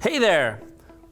Hey there!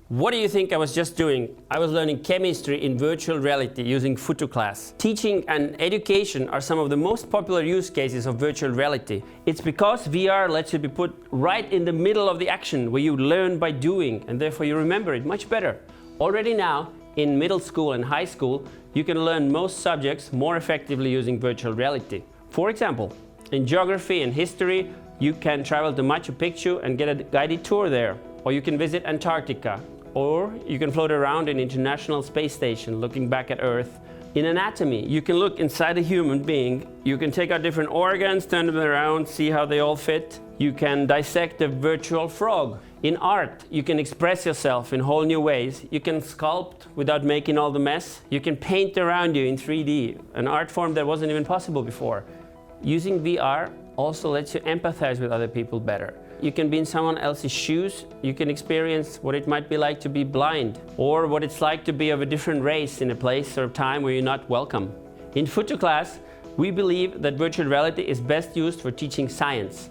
What do you think I was just doing? I was learning chemistry in virtual reality using Futuclass. Teaching and education are some of the most popular use cases of virtual reality. It's because VR lets you be put right in the middle of the action where you learn by doing and therefore you remember it much better. Already now, in middle school and high school, you can learn most subjects more effectively using virtual reality. For example, in geography and history, you can travel to Machu Picchu and get a guided tour there. Or you can visit Antarctica. Or you can float around an International Space Station looking back at Earth. In anatomy, you can look inside a human being. You can take out different organs, turn them around, see how they all fit. You can dissect a virtual frog. In art, you can express yourself in whole new ways. You can sculpt without making all the mess. You can paint around you in 3D, an art form that wasn't even possible before. Using VR also lets you empathize with other people better. You can be in someone else's shoes. You can experience what it might be like to be blind, or what it's like to be of a different race in a place or time where you're not welcome. In Futuclass, we believe that virtual reality is best used for teaching science.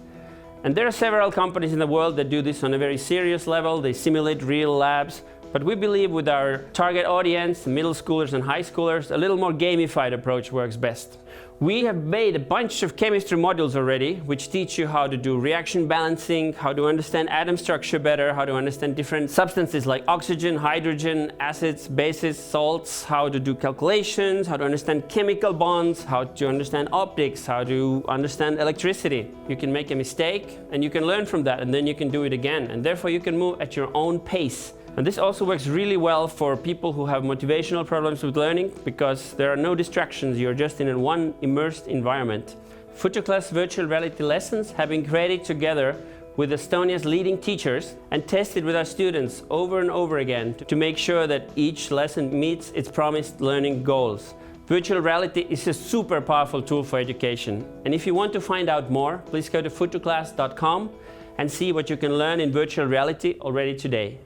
And there are several companies in the world that do this on a very serious level. They simulate real labs. But we believe with our target audience, middle schoolers and high schoolers, a little more gamified approach works best. We have made a bunch of chemistry modules already, which teach you how to do reaction balancing, how to understand atom structure better, how to understand different substances like oxygen, hydrogen, acids, bases, salts, how to do calculations, how to understand chemical bonds, how to understand optics, how to understand electricity. You can make a mistake and you can learn from that, and then you can do it again, and therefore you can move at your own pace. And this also works really well for people who have motivational problems with learning, because there are no distractions, you're just in one immersed environment. Futuclass virtual reality lessons have been created together with Estonia's leading teachers and tested with our students over and over again to make sure that each lesson meets its promised learning goals. Virtual reality is a super powerful tool for education. And if you want to find out more, please go to futuclass.com and see what you can learn in virtual reality already today.